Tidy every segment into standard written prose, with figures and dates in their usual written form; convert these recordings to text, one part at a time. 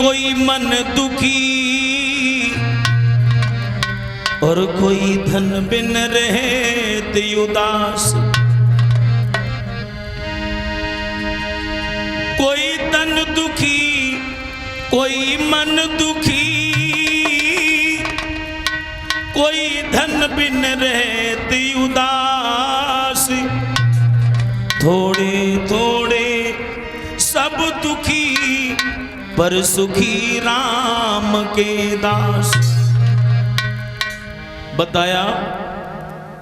कोई मन दुखी और कोई धन बिन रहते उदास। कोई तन दुखी कोई मन दुखी, कोई धन बिन रहते उदास। थोड़े थोड़े सब दुखी पर सुखी राम के दास। बताया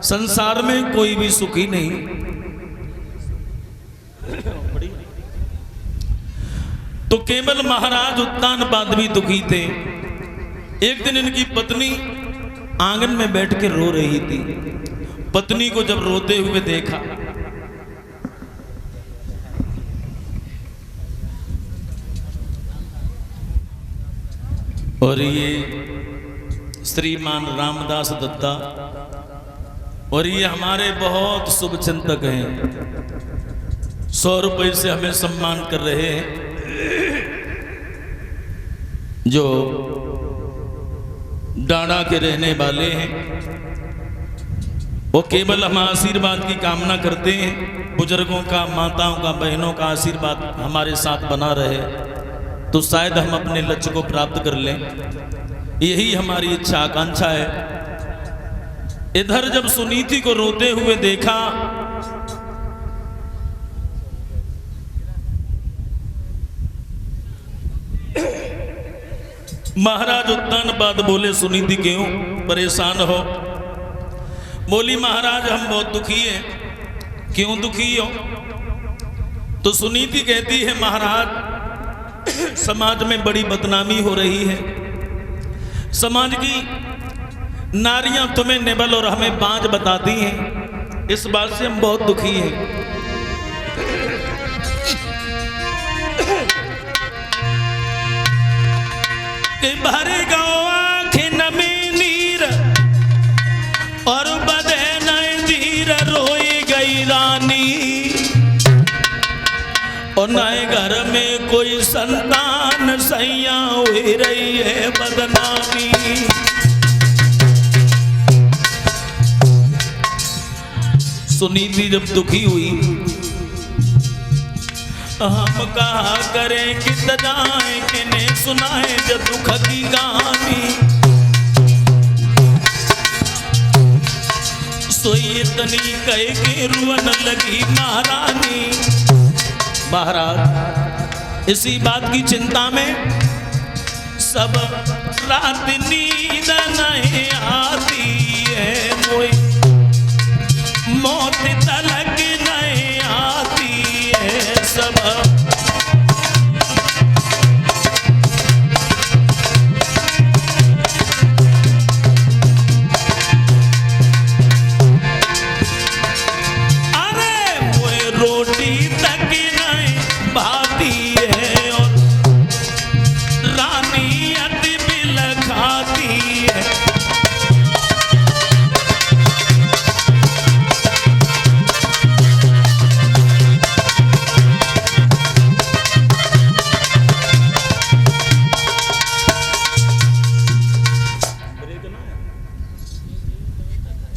संसार में कोई भी सुखी नहीं। तो केवल महाराज उत्तानपाद भी दुखी थे। एक दिन इनकी पत्नी आंगन में बैठ के रो रही थी। पत्नी को जब रोते हुए देखा और ये श्रीमान रामदास दत्ता और ये हमारे बहुत शुभ चिंतक हैं, 100 रुपए से हमें सम्मान कर रहे हैं, जो डांडा के रहने वाले हैं। वो केवल हम आशीर्वाद की कामना करते हैं, बुजुर्गों का, माताओं का, बहनों का आशीर्वाद हमारे साथ बना रहे तो शायद हम अपने लक्ष्य को प्राप्त कर लें। यही हमारी इच्छा आकांक्षा है। इधर जब सुनीति को रोते हुए देखा महाराज उत्तानपाद बोले, सुनीति क्यों परेशान हो? बोली, महाराज हम बहुत दुखी हैं। क्यों दुखी हो? तो सुनीति कहती है, महाराज समाज में बड़ी बदनामी हो रही है। समाज की नारियां तुम्हें नेबल और हमें बांझ बताती हैं। इस बात से हम बहुत दुखी हैं। भरे गाँव आंखें नमी नीर और बदे नए धीर रोई गई रानी। और नए घर में कोई संतान सैया हुई रही है बदनामी। सुनीति जब दुखी हुई, हम कहा करें कि जाए किन्हें सुनाए जब दुख की कहानी। सोई इतनी कह के रुवन लगी महारानी। महाराज इसी बात की चिंता में सब रात नींद नहीं आती है, मौत तलक नहीं आती है सब।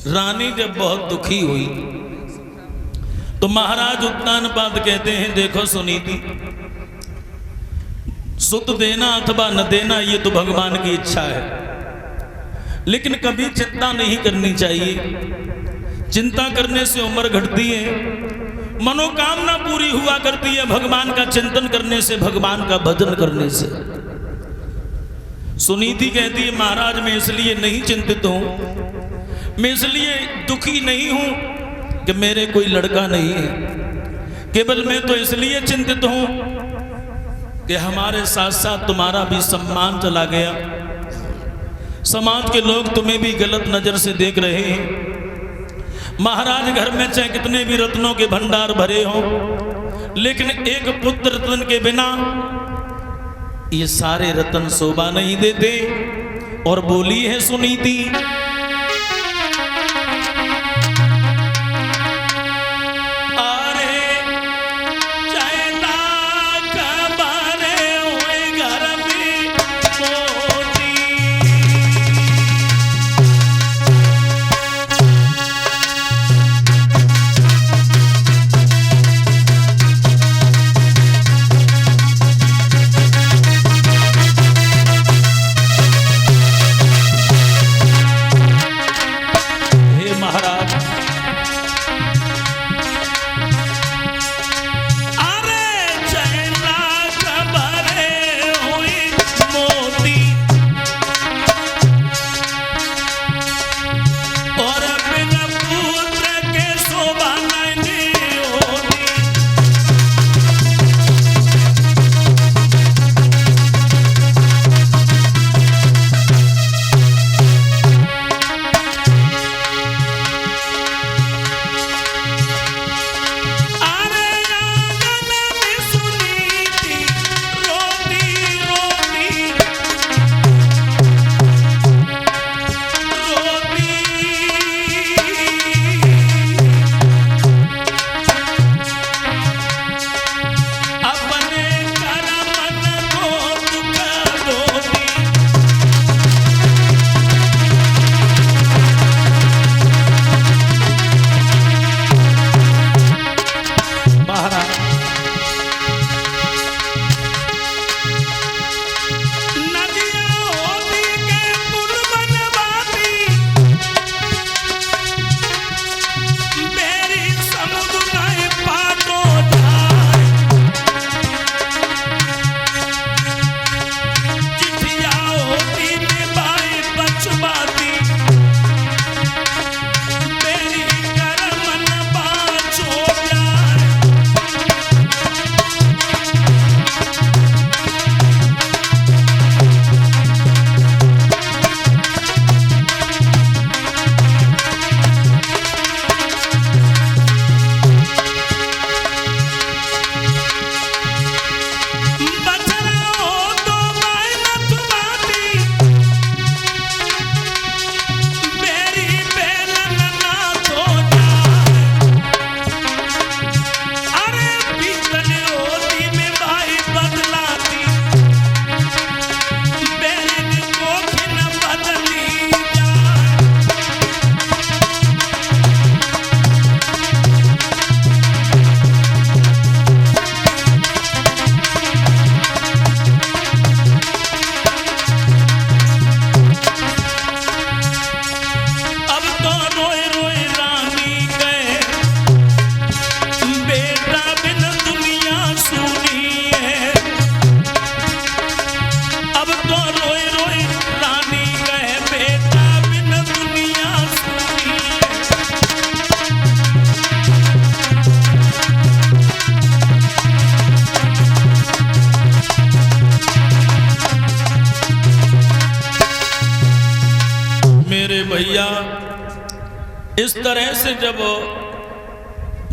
रानी जब बहुत दुखी हुई तो महाराज उत्तानपाद कहते हैं, देखो सुनीति, सुत देना अथवा न देना ये तो भगवान की इच्छा है, लेकिन कभी चिंता नहीं करनी चाहिए। चिंता करने से उम्र घटती है, मनोकामना पूरी हुआ करती है भगवान का चिंतन करने से, भगवान का भजन करने से। सुनीति कहती है, महाराज मैं इसलिए नहीं चिंतित हूं, मैं इसलिए दुखी नहीं हूं कि मेरे कोई लड़का नहीं है, केवल मैं तो इसलिए चिंतित हूं कि हमारे साथ साथ तुम्हारा भी सम्मान चला गया। समाज के लोग तुम्हें भी गलत नजर से देख रहे हैं। महाराज घर में चाहे कितने भी रत्नों के भंडार भरे हों, लेकिन एक पुत्र रत्न के बिना ये सारे रत्न शोभा नहीं देते। और बोली है सुनीति, भैया, इस तरह से जब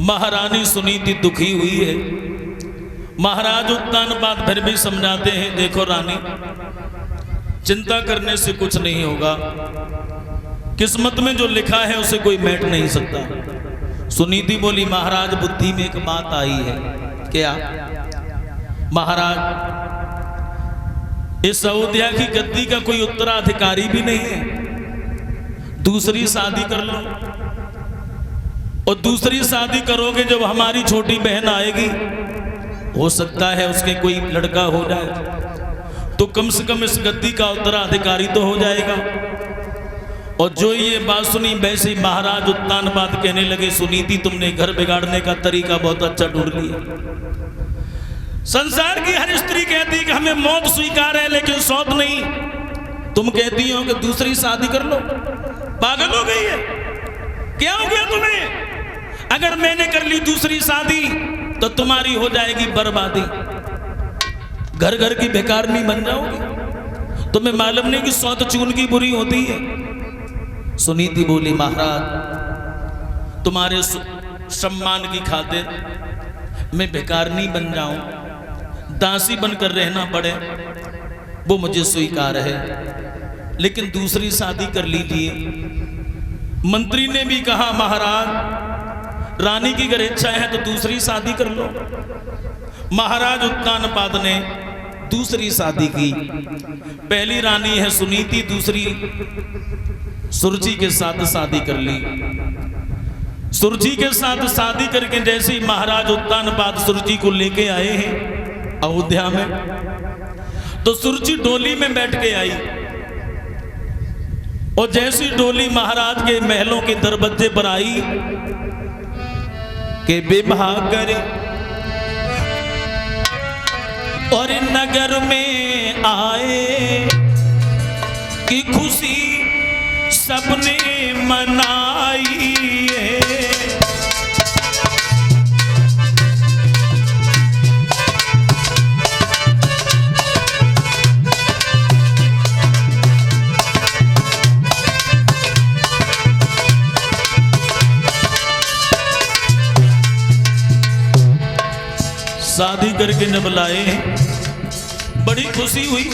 महारानी सुनीति दुखी हुई है, महाराज उत्तानपाद फिर भी समझाते हैं, देखो रानी, चिंता करने से कुछ नहीं होगा, किस्मत में जो लिखा है उसे कोई मेट नहीं सकता। सुनीति बोली, महाराज बुद्धि में एक बात आई है। क्या? महाराज, इस अयोध्या की गद्दी का कोई उत्तराधिकारी भी नहीं है, दूसरी शादी कर लो, और दूसरी शादी करोगे जब हमारी छोटी बहन आएगी, हो सकता है उसके कोई लड़का हो जाए, तो कम से कम इस गद्दी का उत्तराधिकारी तो हो जाएगा। और जो ये बात सुनी, वैसे ही महाराज उत्तानपाद कहने लगे, सुनीति तुमने घर बिगाड़ने का तरीका बहुत अच्छा ढूंढ लिया। संसार की हर स्त्री कहती है कि हमें मौत स्वीकार है, लेकिन सौत नहीं। तुम कहती हो कि दूसरी शादी कर लो, पागल हो गई है क्या? हो गया तुम्हें? अगर मैंने कर ली दूसरी शादी तो तुम्हारी हो जाएगी बर्बादी, घर घर की भिखारनी बन जाओगी। तुम्हें मालूम नहीं कि सौत चून की बुरी होती है। सुनीति बोली, महाराज, तुम्हारे सम्मान की खातिर मैं भिखारनी बन जाऊं, दासी बनकर रहना पड़े, वो मुझे स्वीकार है, लेकिन दूसरी शादी कर लीजिए। मंत्री ने भी कहा, महाराज, रानी की अगर इच्छा है तो दूसरी शादी कर लो। महाराज उत्तानपाद ने दूसरी शादी की। पहली रानी है सुनीति, दूसरी सुरुचि के साथ शादी कर ली। सुरुचि के साथ शादी करके जैसे ही महाराज उत्तानपाद सुरुचि को लेके आए हैं अयोध्या में, तो सुरुचि डोली में बैठ के आई, और जैसी डोली महाराज के महलों के दरवाजे पर आई के विवाह करे और नगर में आए कि खुशी सबने मनाई है। शादी करके जब लाए, बड़ी खुशी हुई।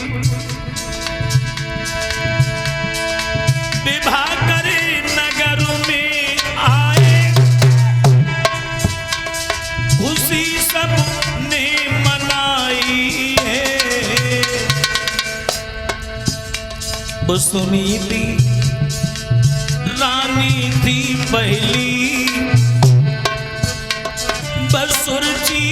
विवाह करे नगर में आए, खुशी सब ने मनाई है। वो सुनीति रानी थी पहली, बस सुरुचि